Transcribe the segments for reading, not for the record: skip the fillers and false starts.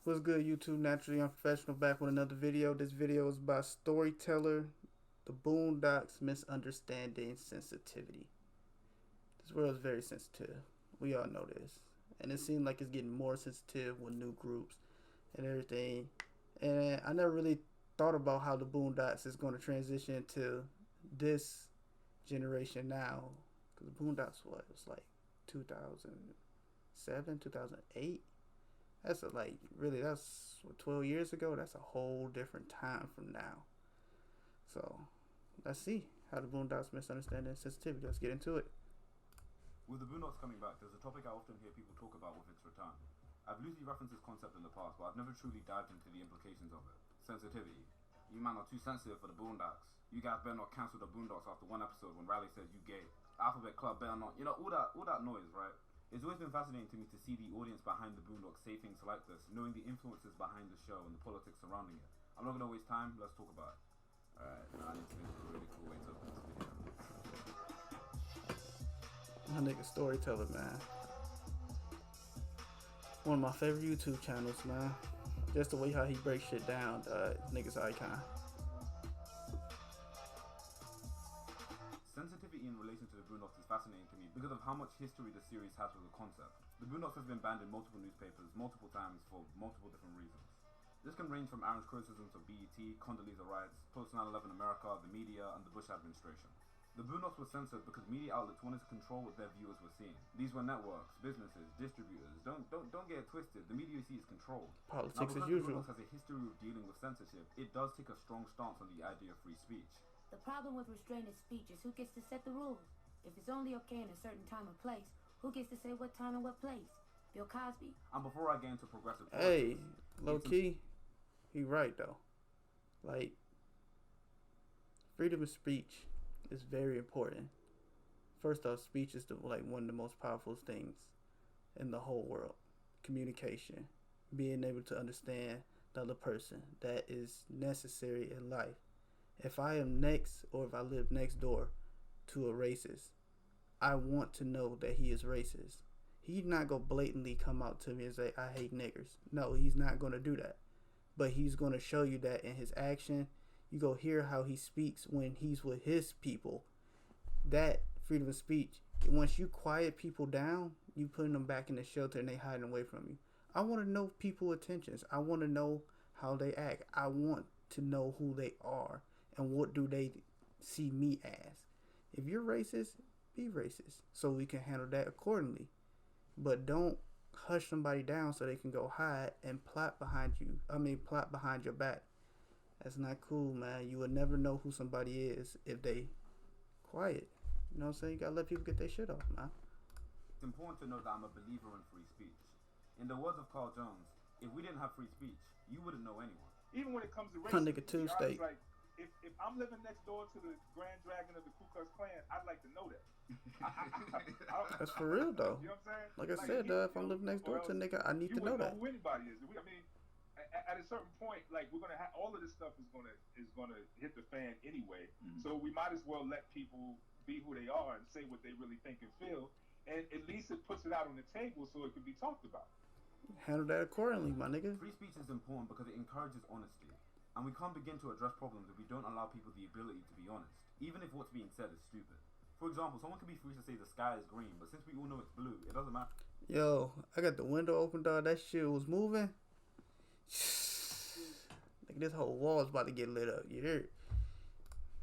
What's good, YouTube? Naturally Unprofessional back with another video. This video is about Storyteller, the Boondocks Misunderstanding Sensitivity. This world is very sensitive. We all know this. And it seems like it's getting more sensitive with new groups and everything. And I never really thought about how the Boondocks is going to transition to this generation now. Because the Boondocks, what? It was like 2007, 2008. That's 12 years ago. That's a whole different time from now. So let's see how the Boondocks Misunderstanding Sensitivity. Let's get into it. With the Boondocks coming back, there's a topic I often hear people talk about with its return. I've loosely referenced this concept in the past, but I've never truly dived into the implications of it. Sensitivity. You man are too sensitive for the Boondocks. You guys better not cancel the Boondocks after one episode when Riley says you gay. Alphabet Club better not. All that noise, right? It's always been fascinating to me to see the audience behind the Boondocks say things like this, knowing the influences behind the show and the politics surrounding it. I'm not going to waste time, let's talk about it. Alright, now I need to think of a really cool way to open this video. My nigga Storyteller, man. One of my favorite YouTube channels, man. Just the way how he breaks shit down, nigga's icon. Sensitivity in relation to the Boondocks is fascinating to me because of how much history the series has with the concept. The Boondocks has been banned in multiple newspapers multiple times for multiple different reasons. This can range from Aaron's criticisms of BET, Condoleezza Rice, post 9/11 America, the media, and the Bush administration. The Boondocks were censored because media outlets wanted to control what their viewers were seeing. These were networks, businesses, distributors. Don't get it twisted. The media you see is controlled. Politics now, as usual. The Boondocks has a history of dealing with censorship. It does take a strong stance on the idea of free speech. The problem with restraining speech is who gets to set the rules. If it's only okay in a certain time and place, who gets to say what time and what place? Bill Cosby? And before I get into progressive politics, low key, he right though. Like, freedom of speech is very important. First off, speech is one of the most powerful things in the whole world. Communication, being able to understand the other person, that is necessary in life. If I am next, or if I live next door to a racist, I want to know that he is racist. He's not going to blatantly come out to me and say, I hate niggers. No, he's not going to do that. But he's going to show you that in his action. You go hear how he speaks when he's with his people. That freedom of speech. Once you quiet people down, you putting them back in the shelter and they hiding away from you. I want to know people's intentions. I want to know how they act. I want to know who they are. And what do they see me as? If you're racist, be racist. So we can handle that accordingly. But don't hush somebody down so they can go hide and plot behind you. Plot behind your back. That's not cool, man. You will never know who somebody is if they quiet. You know what I'm saying? You gotta let people get their shit off, man. It's important to know that I'm a believer in free speech. In the words of Carl Jones, if we didn't have free speech, you wouldn't know anyone. Even when it comes to racism, nigga Tuesday. Like, if I'm living next door to the Grand Dragon of the Ku Klux Klan, I'd like to know that. That's for real though. You know what I'm saying? Like I said, if I'm living next door to a nigga, I need to know that. You wouldn't know who anybody is. At a certain point, like, we're gonna have all of this stuff is gonna hit the fan anyway. Mm-hmm. So we might as well let people be who they are and say what they really think and feel, and at least it puts it out on the table so it can be talked about. Handle that accordingly, my nigga. Free speech is important because it encourages honesty. And we can't begin to address problems if we don't allow people the ability to be honest, even if what's being said is stupid. For example, someone can be free to say the sky is green, but since we all know it's blue, it doesn't matter. Yo, I got the window open, dog. That shit was moving. Like, this whole wall is about to get lit up. You hear it?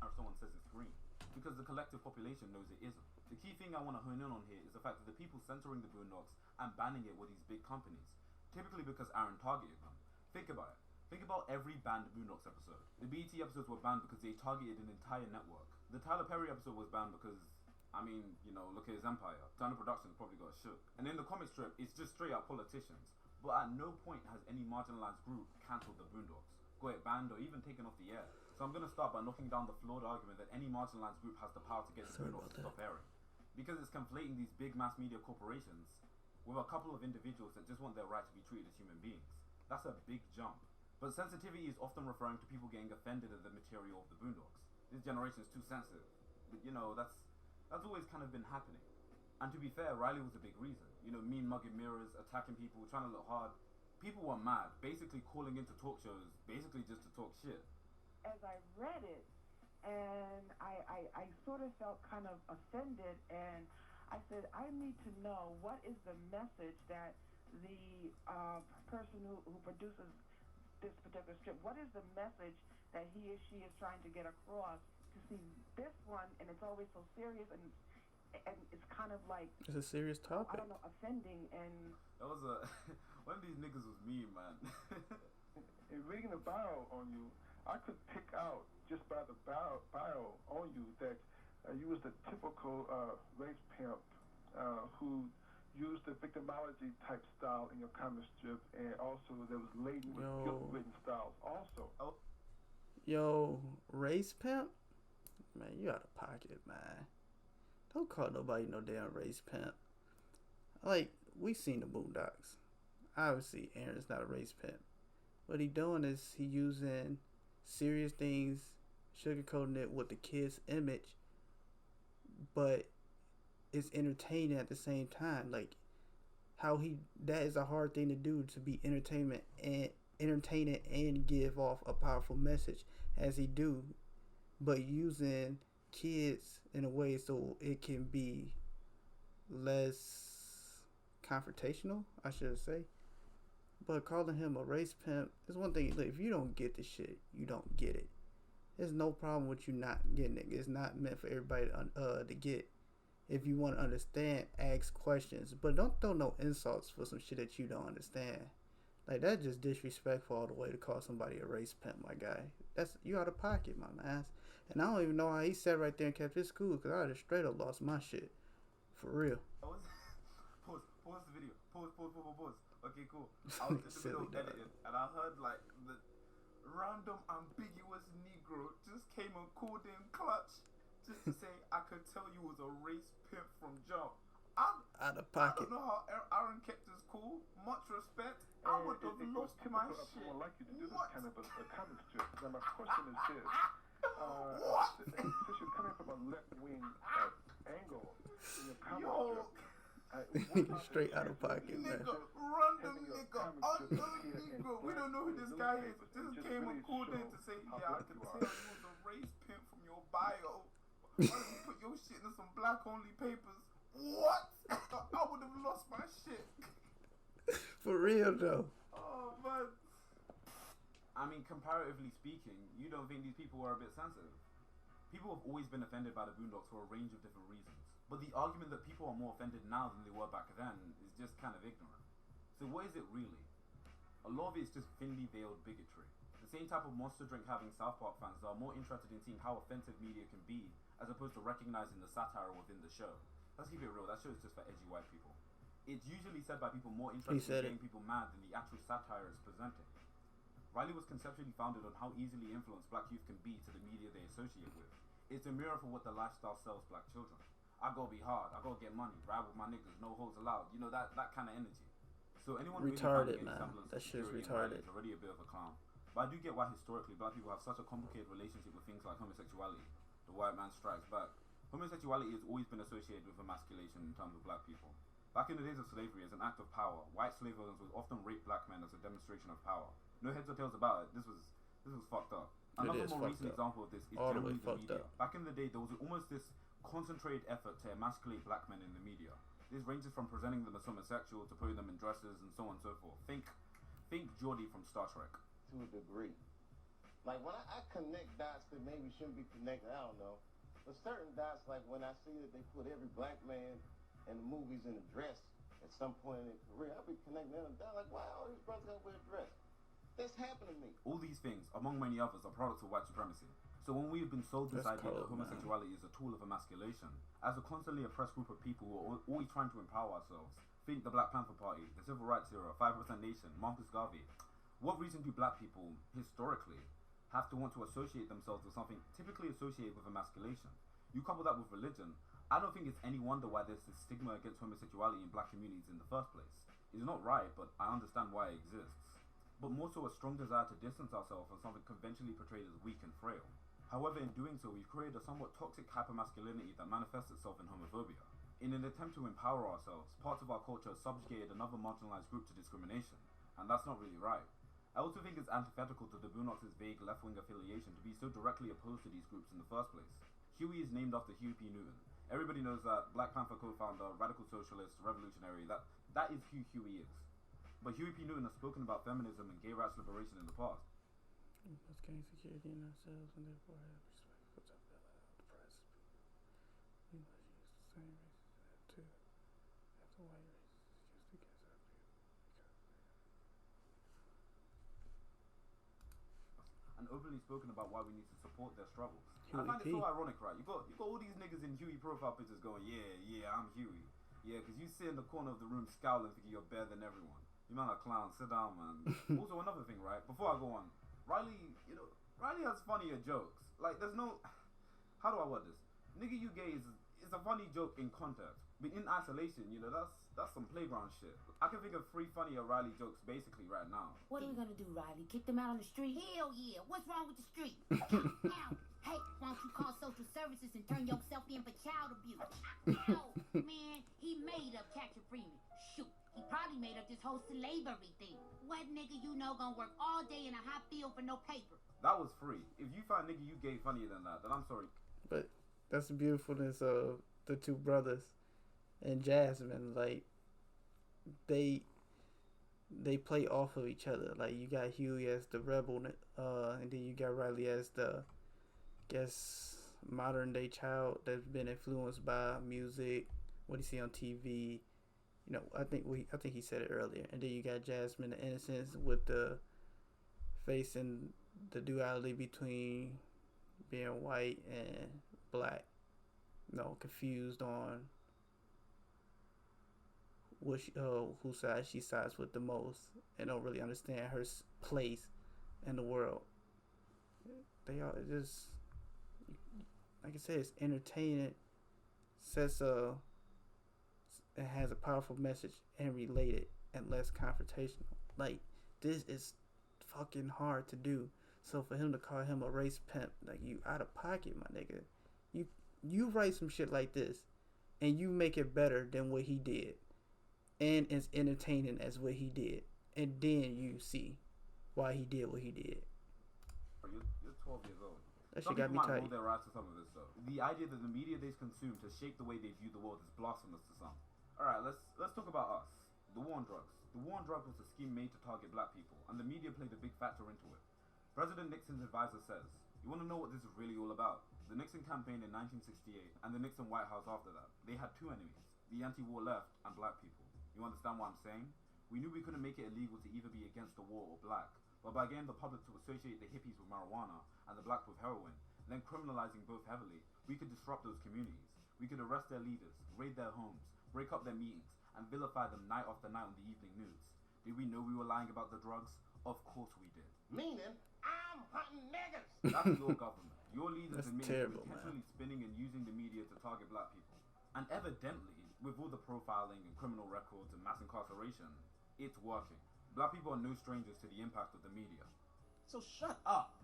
Or someone says it's green, because the collective population knows it isn't. The key thing I want to hone in on here is the fact that the people censoring the Boondocks and banning it were these big companies, typically because Aaron targeted them. Think about it. Think about every banned Boondocks episode. The BET episodes were banned because they targeted an entire network. The Tyler Perry episode was banned because, look at his empire. Turner Productions probably got shook. And in the comic strip, it's just straight up politicians. But at no point has any marginalized group cancelled the Boondocks, got it banned, or even taken off the air. So I'm going to start by knocking down the flawed argument that any marginalized group has the power to get the Boondocks to stop airing. Because it's conflating these big mass media corporations with a couple of individuals that just want their right to be treated as human beings. That's a big jump. But sensitivity is often referring to people getting offended at the material of the Boondocks. This generation is too sensitive. But that's always kind of been happening. And to be fair, Riley was a big reason. Mean mugging mirrors, attacking people, trying to look hard. people were mad, basically calling into talk shows, basically just to talk shit. As I read it, and I sort of felt kind of offended, and I said, I need to know what is the message that the person who produces this particular script, what is the message that he or she is trying to get across? To see this one, and it's always so serious, and it's kind of like, it's a serious topic. I don't know, offending. And that was a one of these niggas was mean, man. In reading the bio on you, I could pick out just by the bio on you that you was the typical race pimp who used the victimology type style in your comic strip, and also there was laden with guilt-ridden styles also. Yo, race pimp? Man, you out of pocket, man. Don't call nobody no damn race pimp. Like, we seen the Boondocks. Obviously, Aaron's not a race pimp. What he doing is he using serious things, sugarcoating it with the kid's image, but it's entertaining at the same time. Like, that is a hard thing to do, to be entertaining and give off a powerful message as he do, but using kids in a way so it can be less confrontational, I should say. But calling him a race pimp is one thing. Look, if you don't get the shit, you don't get it. There's no problem with you not getting it. It's not meant for everybody to get. If you want to understand, ask questions, but don't throw no insults for some shit that you don't understand. Like, that's just disrespectful all the way to call somebody a race pimp, my guy. You out of pocket, my man. And I don't even know how he sat right there and kept his cool, because I would have straight up lost my shit. For real. Pause the video. Pause. Okay, cool. I was in the middle of editing, and I heard, like, the random ambiguous Negro just came and called in clutch just to say, I could tell you was a race pimp from jump. Out of pocket. I don't know how Aaron kept his cool. Much respect. I would have lost my shit. I would like you to do this kind of a comic strip. Now my question is this. What? Since you're coming from a left-wing angle in your comic strip, straight out of pocket, man. Random nigga, unknown Negro. We don't know who this guy is. Just came and called in to say, yeah, I can tell you was a race pimp from your bio. Why don't you put your shit in some black-only papers? What? I would have lost my shit. For real, though. Oh, man. I mean, comparatively speaking, you don't think these people are a bit sensitive? People have always been offended by the Boondocks for a range of different reasons. But the argument that people are more offended now than they were back then is just kind of ignorant. So what is it really? A lot of it is just thinly veiled bigotry. The same type of monster drink having South Park fans that are more interested in seeing how offensive media can be as opposed to recognizing the satire within the show. Let's keep it real, that show is just for edgy white people. It's usually said by people more interested in getting people mad than the actual satire is presenting. Riley was conceptually founded on how easily influenced black youth can be to the media they associate with. It's a mirror for what the lifestyle sells black children. I gotta be hard, I gotta get money, ride with my niggas, no holds allowed. You know, that kind of energy. So anyone retarded, really man. That shit's retarded. retarded. Is already a bit of a clown. But I do get why historically black people have such a complicated relationship with things like homosexuality. The white man strikes back. Homosexuality has always been associated with emasculation in terms of black people. Back in the days of slavery, as an act of power, white slave owners would often rape black men as a demonstration of power. No heads or tails about it. This was fucked up. Another more recent example of this is generally the media. Back in the day, there was almost this concentrated effort to emasculate black men in the media. This ranges from presenting them as homosexual to putting them in dresses and so on and so forth. Think Geordie from Star Trek. To a degree. Like when I connect dots that maybe shouldn't be connected, I don't know. But certain dots, like when I see that they put every black man in the movies in a dress at some point in their career, I'll be connecting them down like, wow, all these brothers gotta wear a dress. That's happened to me. All these things, among many others, are products of white supremacy. So when we've been sold this idea that homosexuality is a tool of emasculation, as a constantly oppressed group of people who are always trying to empower ourselves, think the Black Panther Party, the Civil Rights Era, 5% Nation, Marcus Garvey. What reason do black people, historically, have to want to associate themselves with something typically associated with emasculation? You couple that with religion, I don't think it's any wonder why there's this stigma against homosexuality in black communities in the first place. It's not right, but I understand why it exists. But more so a strong desire to distance ourselves from something conventionally portrayed as weak and frail. However, in doing so, we've created a somewhat toxic hypermasculinity that manifests itself in homophobia. In an attempt to empower ourselves, parts of our culture have subjugated another marginalized group to discrimination. and that's not really right. I also think it's antithetical to the Boondocks' vague left-wing affiliation to be so directly opposed to these groups in the first place. Huey is named after Huey P. Newton. Everybody knows that Black Panther co-founder, radical socialist, revolutionary, that is who Huey is. But Huey P. Newton has spoken about feminism and gay rights liberation in the past. We must gain security in ourselves and therefore have respect for the press. We must use the same races as the white races just against our people. And openly spoken about why we need to support their struggles. Huey I find P. it so ironic, right? You got all these niggas in Huey profile pictures going, yeah, I'm Huey. Yeah, because you sit in the corner of the room scowling thinking you're better than everyone. You man a clown, sit down, man. Also, another thing, right? Before I go on, Riley has funnier jokes. Like, there's no... How do I word this? Nigga, you gay is a funny joke in context. But in isolation, that's some playground shit. I can think of 3 funnier Riley jokes basically right now. What are we gonna do, Riley? Kick them out on the street? Hell yeah. What's wrong with the street? Now, hey, why don't you call social services and turn yourself in for child abuse? No, man, he made up Catcher Freeman. Shoot, he probably made up this whole slavery thing. What nigga you know gonna work all day in a hot field for no paper? That was free. If you find nigga you gay funnier than that, then I'm sorry. But that's the beautifulness of the two brothers and Jasmine. Like, they play off of each other. Like, you got Huey as the rebel, and then you got Riley as the, modern day child that's been influenced by music, what he see on TV. You know, I think he said it earlier. And then you got Jasmine, the innocence, with the facing the duality between being white and black. No, confused on whose side she sides with the most, and don't really understand her place in the world. They are just, like I said, it's entertaining, it has a powerful message and related and less confrontational. Like, this is fucking hard to do. So for him to call him a race pimp, like, you out of pocket, my nigga. You write some shit like this, and you make it better than what he did, and as entertaining as what he did, and then you see why he did what he did. You're 12 years old. That Some shit got people me might tight. hold their rights to some of this though. The idea that the media they consume to shape the way they view the world is blasphemous to some. Alright, let's talk about us. The war on drugs. The war on drugs was a scheme made to target black people, and the media played a big factor into it. President Nixon's advisor says, "You want to know what this is really all about? The Nixon campaign in 1968 and the Nixon White House after that, they had 2 enemies, the anti-war left and black people. You understand what I'm saying? We knew we couldn't make it illegal to either be against the war or black, but by getting the public to associate the hippies with marijuana and the black with heroin, then criminalizing both heavily, we could disrupt those communities. We could arrest their leaders, raid their homes, break up their meetings, and vilify them night after night on the evening news. Did we know we were lying about the drugs? Of course we did." Meaning, I'm hunting niggas. That's your government. Your leaders That's admit terrible, intentionally spinning and using the media to target black people. And evidently, with all the profiling and criminal records and mass incarceration, it's working. Black people are no strangers to the impact of the media. So shut up.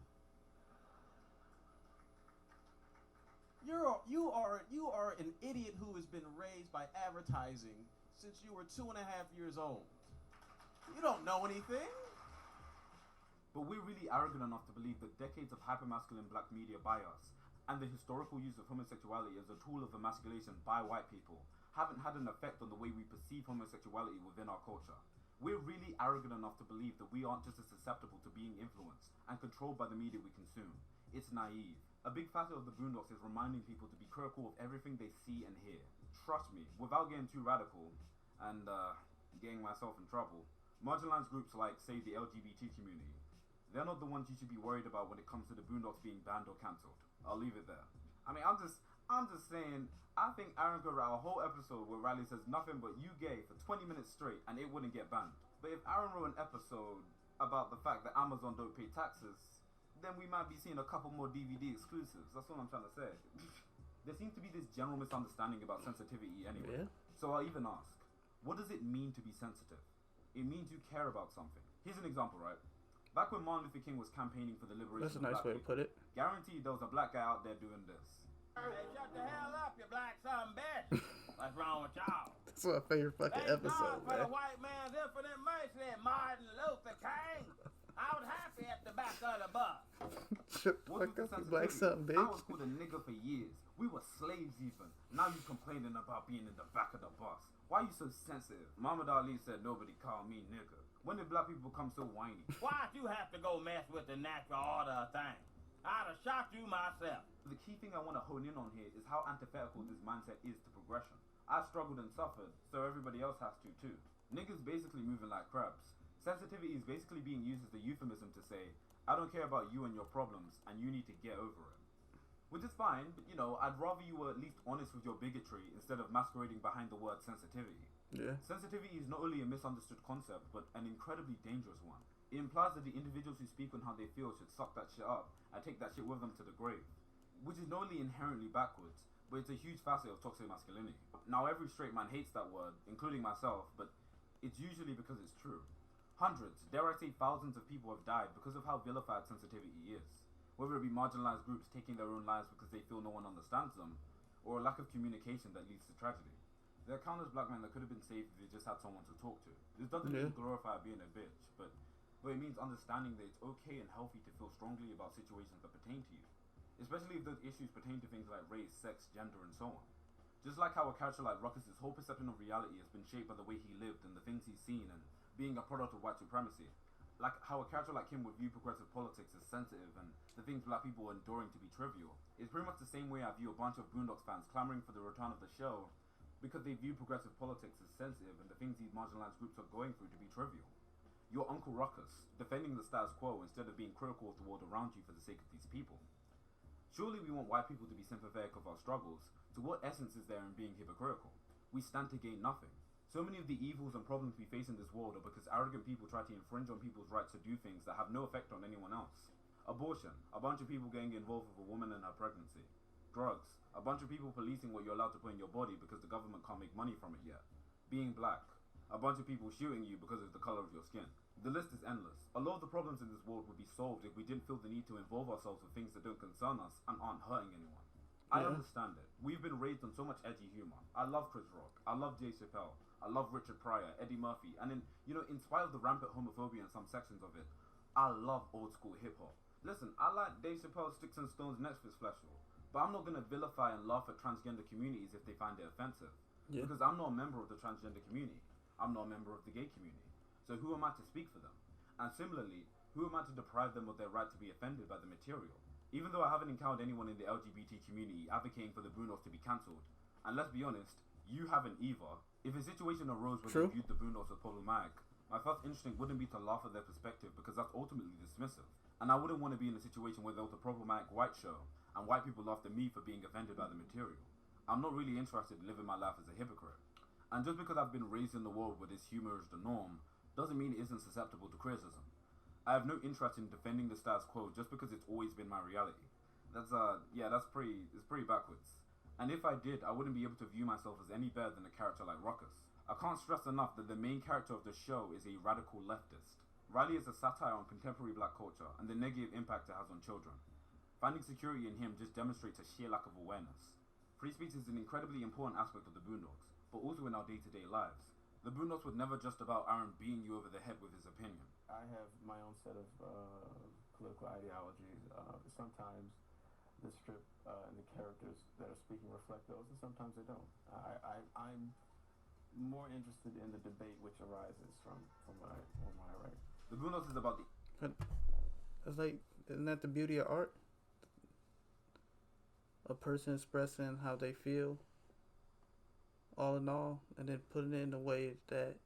You are an idiot who has been raised by advertising since you were 2.5 years old. You don't know anything. But we're really arrogant enough to believe that decades of hypermasculine black media by us, and the historical use of homosexuality as a tool of emasculation by white people, haven't had an effect on the way we perceive homosexuality within our culture. We're really arrogant enough to believe that we aren't just as susceptible to being influenced and controlled by the media we consume. It's naive. A big factor of the Boondocks is reminding people to be critical of everything they see and hear. Trust me, without getting too radical and getting myself in trouble, marginalized groups like, say, the LGBT community, they're not the ones you should be worried about when it comes to the Boondocks being banned or cancelled. I'll leave it there. I mean, I'm just saying, I think Aaron could write a whole episode where Riley says nothing but "you gay" for 20 minutes straight and it wouldn't get banned. But if Aaron wrote an episode about the fact that Amazon don't pay taxes, then we might be seeing a couple more DVD exclusives. That's what I'm trying to say. There seems to be this general misunderstanding about sensitivity anyway. Yeah. So I'll even ask, what does it mean to be sensitive? It means you care about something. Here's an example, right? Back when Martin Luther King was campaigning for the liberation That's a of nice black way to people, put it. guaranteed there was a black guy out there doing this. Hey, shut the hell up, you black son of a bitch. What's wrong with y'all? That's my favorite fucking Thank God episode, for the man. white man's infinite mercy, Martin Luther King. I was happy at the back of the bus. Shut the What fuck was up, the you black sensitivity? something, I was bitch. called a nigga for years. We were slaves even. Now you complaining about being in the back of the bus. Why are you so sensitive? Muhammad Ali said nobody called me nigga. When did black people become so whiny? Why'd you have to go mess with the natural order of things? I'd have shot you myself. The key thing I want to hone in on here is how antithetical this mindset is to progression. I struggled and suffered, so everybody else has to too. Niggas basically moving like crabs. Sensitivity is basically being used as a euphemism to say, I don't care about you and your problems, and you need to get over it. Which is fine, but you know, I'd rather you were at least honest with your bigotry instead of masquerading behind the word sensitivity. Yeah. Sensitivity is not only a misunderstood concept, but an incredibly dangerous one. It implies that the individuals who speak on how they feel should suck that shit up and take that shit with them to the grave. Which is not only inherently backwards, but it's a huge facet of toxic masculinity. Now every straight man hates that word, including myself, but it's usually because it's true. Hundreds, dare I say thousands of people have died because of how vilified sensitivity is. Whether it be marginalized groups taking their own lives because they feel no one understands them, or a lack of communication that leads to tragedy. There are countless black men that could have been saved if they just had someone to talk to. This doesn't mean glorify being a bitch, but it means understanding that it's okay and healthy to feel strongly about situations that pertain to you. Especially if those issues pertain to things like race, sex, gender, and so on. Just like how a character like Ruckus' whole perception of reality has been shaped by the way he lived and the things he's seen and being a product of white supremacy. Like how a character like him would view progressive politics as sensitive and the things black people are enduring to be trivial. It's pretty much the same way I view a bunch of Boondocks fans clamoring for the return of the show because they view progressive politics as sensitive and the things these marginalized groups are going through to be trivial. Your Uncle Ruckus, defending the status quo instead of being critical of the world around you for the sake of these people. Surely we want white people to be sympathetic of our struggles, so what essence is there in being hypocritical? We stand to gain nothing. So many of the evils and problems we face in this world are because arrogant people try to infringe on people's rights to do things that have no effect on anyone else. Abortion, a bunch of people getting involved with a woman and her pregnancy. Drugs, a bunch of people policing what you're allowed to put in your body because the government can't make money from it yet. Being black, a bunch of people shooting you because of the color of your skin. The list is endless. A lot of the problems in this world would be solved if we didn't feel the need to involve ourselves with things that don't concern us and aren't hurting anyone. I understand it. We've been raised on so much edgy humor. I love Chris Rock. I love Dave Chappelle. I love Richard Pryor, Eddie Murphy. And in spite of the rampant homophobia in some sections of it, I love old school hip hop. Listen, I like Dave Chappelle's Sticks and Stones Netflix special, but I'm not going to vilify and laugh at transgender communities if they find it offensive. Yeah. Because I'm not a member of the transgender community. I'm not a member of the gay community. So who am I to speak for them? And similarly, who am I to deprive them of their right to be offended by the material? Even though I haven't encountered anyone in the LGBT community advocating for the Boondocks to be cancelled, and let's be honest, you haven't either. If a situation arose where they viewed the Boondocks as problematic, my first instinct wouldn't be to laugh at their perspective because that's ultimately dismissive. And I wouldn't want to be in a situation where there was a problematic white show and white people laughed at me for being offended by the material. I'm not really interested in living my life as a hypocrite. And just because I've been raised in the world where this humor is the norm, doesn't mean it isn't susceptible to criticism. I have no interest in defending the status quo just because it's always been my reality. It's pretty backwards. And if I did, I wouldn't be able to view myself as any better than a character like Ruckus. I can't stress enough that the main character of the show is a radical leftist. Riley is a satire on contemporary black culture and the negative impact it has on children. Finding security in him just demonstrates a sheer lack of awareness. Free speech is an incredibly important aspect of the Boondocks, but also in our day-to-day lives. The Boondocks was never just about Aaron beating you over the head with his opinion. I have my own set of political ideologies. Sometimes the strip and the characters that are speaking reflect those, and sometimes they don't. I'm more interested in the debate which arises from what I write. The Boondocks is about It's like, isn't that the beauty of art? A person expressing how they feel, all in all, and then putting it in a way that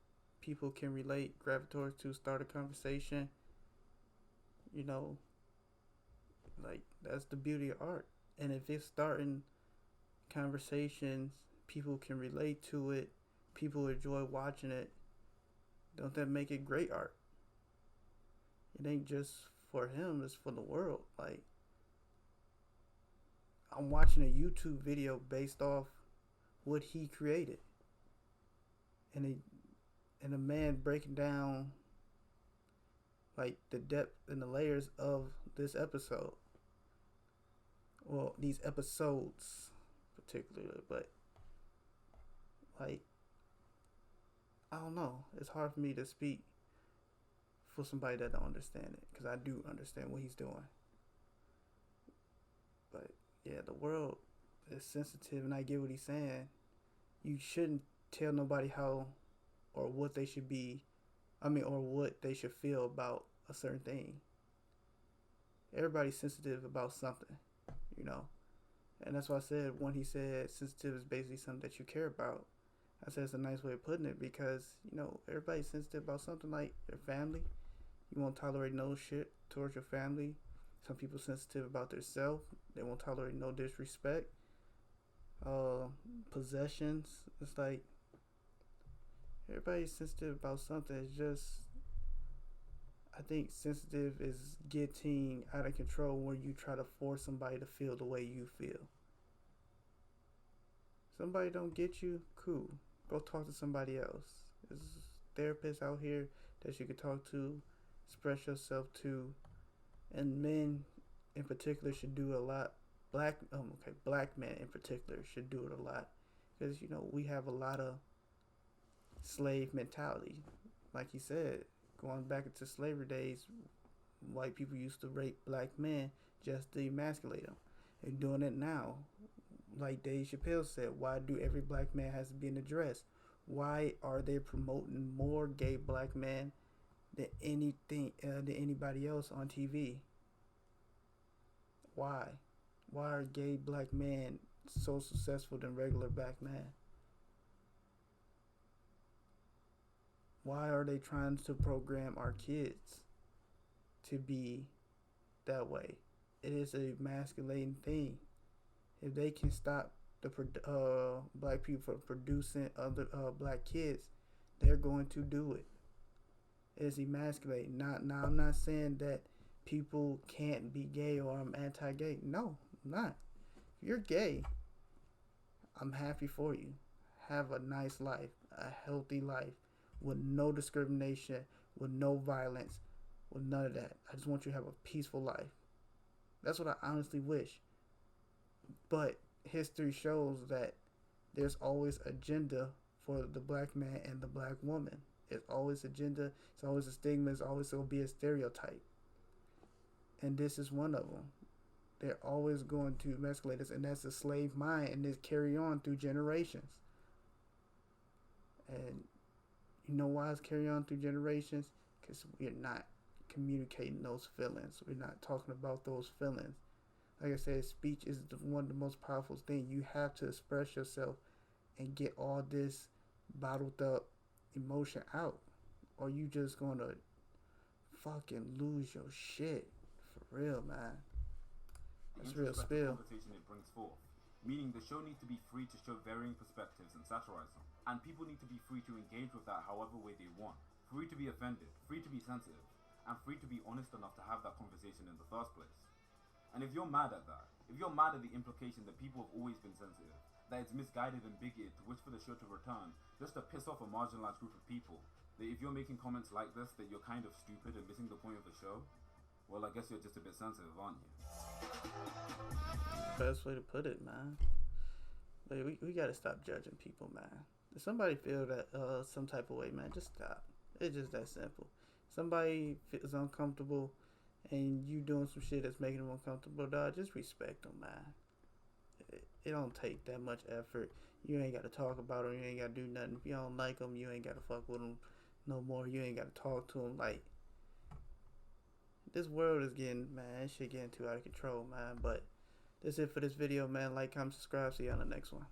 people can relate, gravitate to, start a conversation. Like, that's the beauty of art. And if it's starting conversations, people can relate to it, people enjoy watching it, don't that make it great art? It ain't just for him, it's for the world. Like, I'm watching a YouTube video based off what he created. And a man breaking down like the depth and the layers of this episode. Well, these episodes particularly, but like I don't know. It's hard for me to speak for somebody that don't understand it, because I do understand what he's doing. But yeah, the world is sensitive, and I get what he's saying. You shouldn't tell nobody how or what they should be, or what they should feel about a certain thing. Everybody's sensitive about something, you know. And that's why I said, when he said sensitive is basically something that you care about, I said it's a nice way of putting it, because, you know, everybody's sensitive about something, like their family. You won't tolerate no shit towards your family. Some people sensitive about their self. They won't tolerate no disrespect. Possessions. It's like everybody's sensitive about something. It's just, I think sensitive is getting out of control when you try to force somebody to feel the way you feel. Somebody don't get you, cool. Go talk to somebody else. There's therapists out here that you can talk to, express yourself to, and men in particular should do a lot. Black men in particular should do it a lot, because, you know, we have a lot of slave mentality. Like he said, going back into slavery days, white people used to rape black men just to emasculate them. They're doing it now. Like Dave Chappelle said, why do every black man has to be in a dress? Why are they promoting more gay black men than anybody else on TV? Why? Why are gay black men so successful than regular black men? Why are they trying to program our kids to be that way? It is a emasculating thing. If they can stop the black people from producing other black kids, they're going to do it. It's emasculating. Now, I'm not saying that people can't be gay or I'm anti-gay. No, I'm not. If you're gay, I'm happy for you. Have a nice life, a healthy life, with no discrimination, with no violence, with none of that. I just want you to have a peaceful life. That's what I honestly wish. But history shows that there's always agenda for the black man and the black woman. It's always agenda. It's always a stigma. It's always going to be a stereotype. And this is one of them. They're always going to emasculate us, and that's a slave mind, and this carry on through generations. And you know why it's carry on through generations? Because we're not communicating those feelings. We're not talking about those feelings. Like I said, speech is one of the most powerful things. You have to express yourself and get all this bottled up emotion out, or you just gonna fucking lose your shit. For real, man. That's real spill. Conversation it brings forth, meaning the show needs to be free to show varying perspectives and satirize them, and people need to be free to engage with that however way they want, free to be offended, free to be sensitive, and free to be honest enough to have that conversation in the first place. And if you're mad at that, if you're mad at the implication that people have always been sensitive, that it's misguided and bigoted to wish for the show to return just to piss off a marginalized group of people, that if you're making comments like this that you're kind of stupid and missing the point of the show, well, I guess you're just a bit sensitive, aren't you? Best way to put it, man. Like, we gotta stop judging people, man. If somebody feel that some type of way, man, just stop. It's just that simple. Somebody feels uncomfortable and you doing some shit that's making them uncomfortable, dog, just respect them, man. It don't take that much effort. You ain't got to talk about them. You ain't got to do nothing. If you don't like them, you ain't got to fuck with them no more. You ain't got to talk to them. Like, this world is getting, man, this shit getting too out of control, man. But that's it for this video, man. Like, comment, subscribe. See you on the next one.